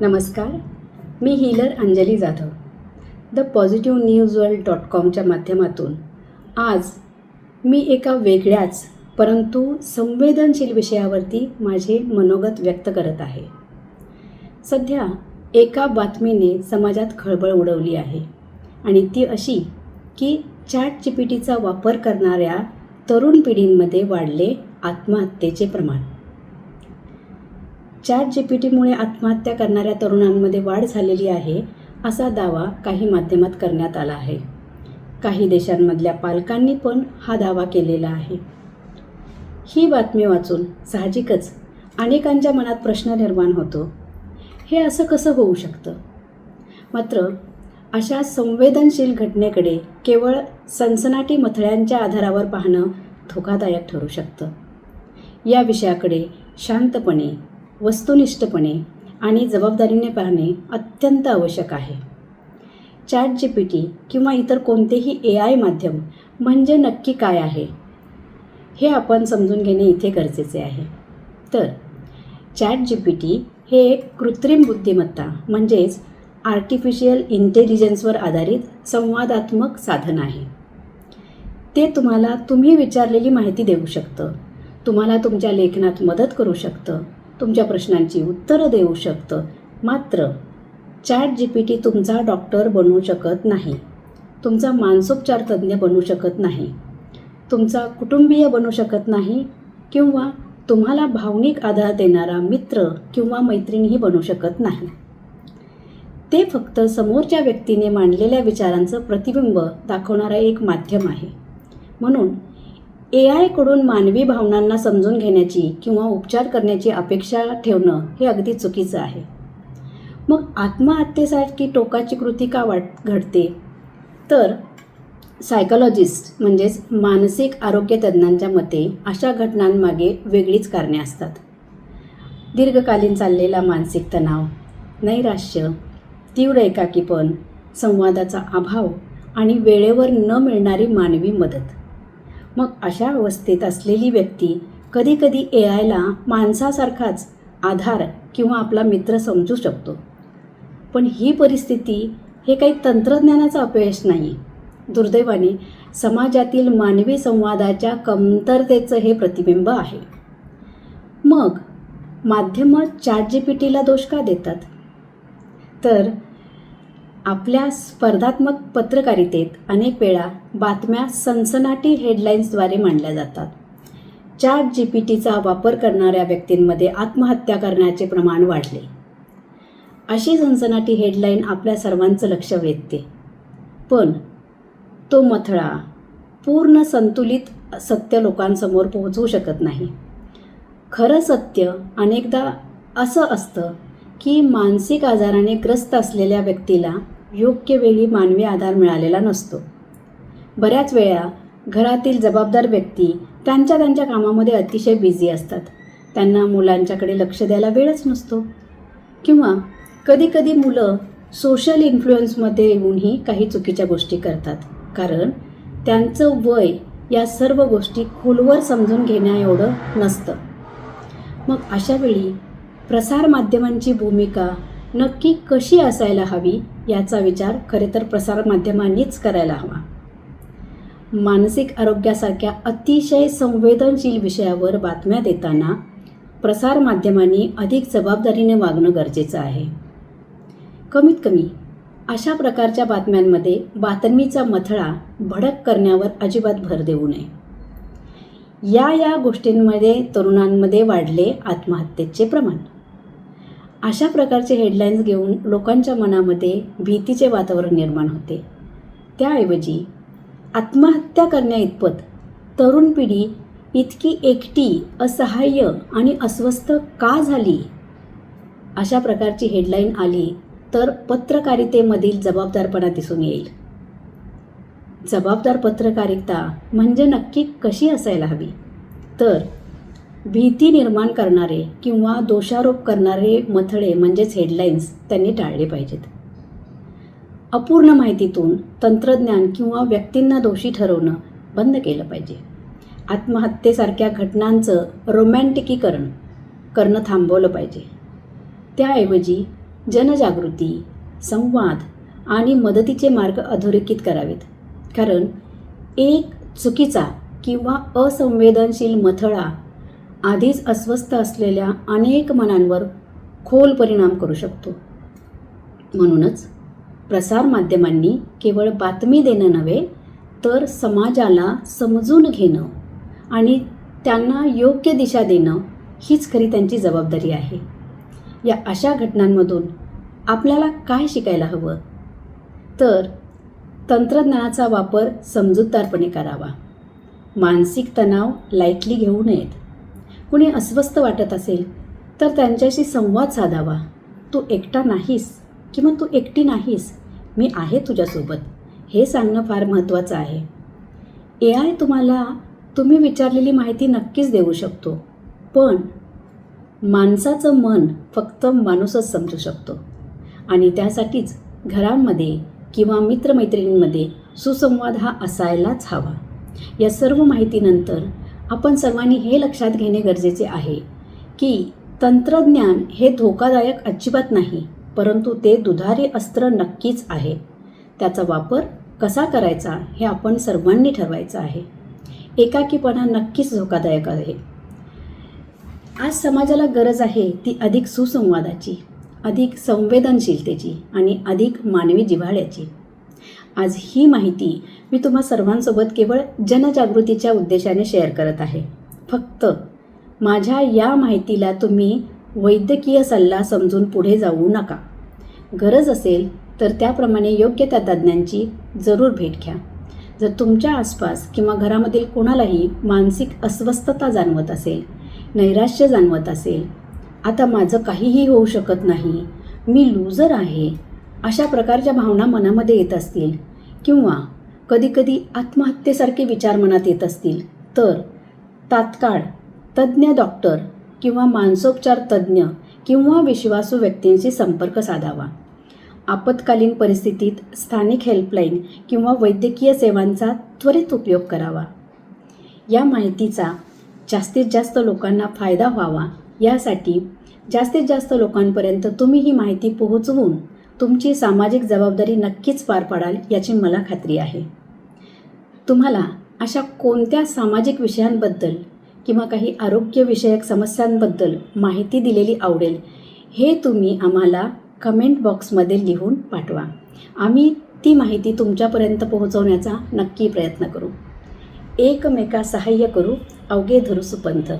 नमस्कार, मी healer Anjali Jadhav thepositivnewsworld.com माध्यमातून आज मी एका वेगळ्याच परंतु संवेदनशील विषयावरती माझे मनोगत व्यक्त करत आहे. सध्या एका बातमीने समाजात खळबळ उडवली आहे आणि ती अशी की ChatGPTचा वापर करणाऱ्या तरुण पिढींमध्ये वाढले आत्महत्येचे प्रमाण. ChatGPTमुळे आत्महत्या करणाऱ्या तरुणांमध्ये वाढ झालेली आहे असा दावा काही माध्यमात करण्यात आला आहे. काही देशांमधल्या पालकांनी पण हा दावा केलेला आहे. ही बातमी वाचून साहजिकच अनेकांच्या मनात प्रश्न निर्माण होतो, हे असं कसं होऊ शकतं? मात्र अशा संवेदनशील घटनेकडे केवळ सनसनाटी मथळ्यांच्या आधारावर पाहणं धोकादायक ठरू शकतं. या विषयाकडे शांतपणे, वस्तुनिष्ठपणे आणि जबाबदारीने पाहणे अत्यंत आवश्यक आहे. ChatGPT किंवा इतर कोणतेही AI माध्यम म्हणजे नक्की काय आहे हे आपण समजून घेणे इथे गरजेचे आहे. तर ChatGPT हे एक कृत्रिम बुद्धिमत्ता म्हणजेच आर्टिफिशियल इंटेलिजन्सवर आधारित संवादात्मक साधन आहे. ते तुम्हाला तुम्ही विचारलेली माहिती देऊ शकतं, तुम्हाला तुमच्या लेखनात मदत करू शकतं, तुमच्या प्रश्नांची उत्तरं देऊ शकतं. मात्र ChatGPT तुमचा डॉक्टर बनू शकत नाही, तुमचा मानसोपचार तज्ज्ञ बनू शकत नाही, तुमचा कुटुंबीय बनू शकत नाही किंवा तुम्हाला भावनिक आधार देणारा मित्र किंवा मैत्रीणही बनू शकत नाही. ते फक्त समोरच्या व्यक्तीने मांडलेल्या विचारांचं प्रतिबिंब दाखवणारा एक माध्यम आहे. म्हणून AI-कडून मानवी भावनांना समजून घेण्याची किंवा उपचार करण्याची अपेक्षा ठेवणं हे अगदी चुकीचं आहे. मग आत्महत्येसारखी टोकाची कृती का घडते? तर सायकॉलॉजिस्ट म्हणजेच मानसिक आरोग्य तज्ज्ञांच्या मते अशा घटनांमागे वेगळीच कारणे असतात. दीर्घकालीन चाललेला मानसिक तणाव, नैराश्य, तीव्र एकाकीपण, संवादाचा अभाव आणि वेळेवर न मिळणारी मानवी मदत. मग अशा अवस्थेत असलेली व्यक्ती कधीकधी AIला माणसासारखाच आधार किंवा आपला मित्र समजू शकतो. पण ही परिस्थिती हे काही तंत्रज्ञानाचं अपयश नाही. दुर्दैवाने समाजातील मानवी संवादाच्या कमतरतेचं हे प्रतिबिंब आहे. मग माध्यमं ChatGPTला दोष का देतात? तर आपल्या स्पर्धात्मक पत्रकारितेत अनेक वेळा बातम्या सनसनाटी हेडलाईन्सद्वारे मांडल्या जातात. ChatGPTचा वापर करणाऱ्या व्यक्तींमध्ये आत्महत्या करण्याचे प्रमाण वाढले. अशी सनसनाटी हेडलाईन आपल्या सर्वांचं लक्ष वेधते. पण तो मथळा पूर्ण संतुलित सत्य लोकांसमोर पोहोचवू शकत नाही. खरं सत्य अनेकदा असं असतं की मानसिक आजाराने ग्रस्त असलेल्या व्यक्तीला योग्य वेळी मानवी आधार मिळालेला नसतो. बऱ्याच वेळा घरातील जबाबदार व्यक्ती त्यांच्या कामामध्ये अतिशय बिझी असतात. त्यांना मुलांच्याकडे लक्ष द्यायला वेळच नसतो. किंवा कधीकधी मुलं सोशल इन्फ्लुएन्समध्ये येऊनही काही चुकीच्या गोष्टी करतात, कारण त्यांचं वय या सर्व गोष्टी खोलवर समजून घेण्याएवढं नसतं. मग अशावेळी प्रसारमाध्यमांची भूमिका नक्की कशी असायला हवी याचा विचार खरे तर प्रसारमाध्यमांनीच करायला हवा. मानसिक आरोग्यासारख्या अतिशय संवेदनशील विषयावर बातम्या देताना प्रसारमाध्यमांनी अधिक जबाबदारीने वागणं गरजेचं आहे. कमीत कमी अशा प्रकारच्या बातम्यांमध्ये बातमीचा मथळा भडक करण्यावर अजिबात भर देऊ नये. या गोष्टींमध्ये तरुणांमध्ये वाढले आत्महत्येचे प्रमाण. अशा प्रकारचे हेडलाईन्स घेऊन लोकांच्या मनामध्ये भीतीचे वातावरण निर्माण होते. त्याऐवजी आत्महत्या करण्याइतपत तरुण पिढी इतकी एकटी, असहाय्य आणि अस्वस्थ का झाली, अशा प्रकारची हेडलाईन आली तर पत्रकारितेमधील जबाबदारपणा दिसून येईल. जबाबदार पत्रकारिता म्हणजे नक्की कशी असायला हवी? तर भीती निर्माण करणारे किंवा दोषारोप करणारे मथळे म्हणजेच हेडलाईन्स त्यांनी टाळले पाहिजेत. अपूर्ण माहितीतून तंत्रज्ञान किंवा व्यक्तींना दोषी ठरवणं बंद केलं पाहिजे. आत्महत्येसारख्या घटनांचं रोमॅन्टिकीकरण करणं थांबवलं पाहिजे. त्याऐवजी जनजागृती, संवाद आणि मदतीचे मार्ग अधोरेखित करावेत. कारण एक चुकीचा किंवा असंवेदनशील मथळा आधीच अस्वस्थ असलेल्या अनेक मनांवर खोल परिणाम करू शकतो. म्हणूनच प्रसारमाध्यमांनी केवळ बातमी देणं नव्हे, तर समाजाला समजून घेणं आणि त्यांना योग्य दिशा देणं हीच खरी त्यांची जबाबदारी आहे. या अशा घटनांमधून आपल्याला काय शिकायला हवं? तर तंत्रज्ञानाचा वापर समजूतदारपणे करावा. मानसिक तणाव लाईटली घेऊ नयेत. कुणी अस्वस्थ वाटत असेल तर त्यांच्याशी संवाद साधावा. तू एकटा नाहीस किंवा तू एकटी नाहीस, मी आहे तुझ्यासोबत, हे सांगणं फार महत्त्वाचं आहे. AI तुम्हाला तुम्ही विचारलेली माहिती नक्कीच देऊ शकतो, पण माणसाचं मन फक्त माणूसच समजू शकतो. आणि त्यासाठीच घरांमध्ये किंवा मित्रमैत्रिणींमध्ये सुसंवाद हा असायलाच हवा. या सर्व माहितीनंतर आपण सर्वांनी हे लक्षात घेणे गरजेचे आहे की तंत्रज्ञान हे धोकादायक अजिबात नाही, परंतु ते दुधारी अस्त्र नक्कीच आहे. त्याचा वापर कसा करायचा हे आपण सर्वांनी ठरवायचं आहे. एकाकीपणा नक्कीच धोकादायक आहे. आज समाजाला गरज आहे ती अधिक सुसंवादाची, अधिक संवेदनशीलतेची आणि अधिक मानवी जिव्हाळ्याची. आज ही माहिती मी तुम्हा सर्वांसोबत केवळ जनजागृतीच्या उद्देशाने शेअर करत आहे. फक्त माझ्या या माहितीला तुम्ही वैद्यकीय सल्ला समजून पुढे जाऊ नका. गरज असेल तर त्याप्रमाणे योग्य त्या तज्ज्ञांची जरूर भेट घ्या. जर तुमच्या आसपास किंवा घरामधील कोणालाही मानसिक अस्वस्थता जाणवत असेल, नैराश्य जाणवत असेल, आता माझं काहीही होऊ शकत नाही, मी लूजर आहे, अशा प्रकारच्या भावना मनामध्ये येत असतील किंवा कधीकधी आत्महत्येसारखे विचार मनात येत असतील, तर तात्काळ तज्ज्ञ डॉक्टर किंवा मानसोपचार तज्ज्ञ किंवा विश्वासू व्यक्तींशी संपर्क साधावा. आपत्कालीन परिस्थितीत स्थानिक हेल्पलाईन किंवा वैद्यकीय सेवांचा त्वरित उपयोग करावा. या माहितीचा जास्तीत जास्त लोकांना फायदा व्हावा यासाठी जास्तीत जास्त लोकांपर्यंत तुम्ही ही माहिती पोहोचवून तुमची सामाजिक जबाबदारी नक्कीच पार पाडाल याची मला खात्री आहे. तुम्हाला अशा कोणत्या सामाजिक विषयांबद्दल किंवा काही आरोग्यविषयक समस्यांबद्दल माहिती दिलेली आवडेल हे तुम्ही आम्हाला कमेंट बॉक्समध्ये लिहून पाठवा. आम्ही ती माहिती तुमच्यापर्यंत पोहोचवण्याचा नक्की प्रयत्न करू. एकमेका सहाय्य करू, अवघे धरू सुपंथ.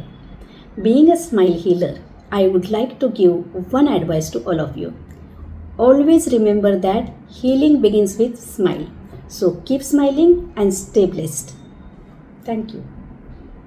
Being a smile healer, I would like to give one advice to all of you. Always remember that healing begins with smile. So keep smiling and stay blessed. Thank you.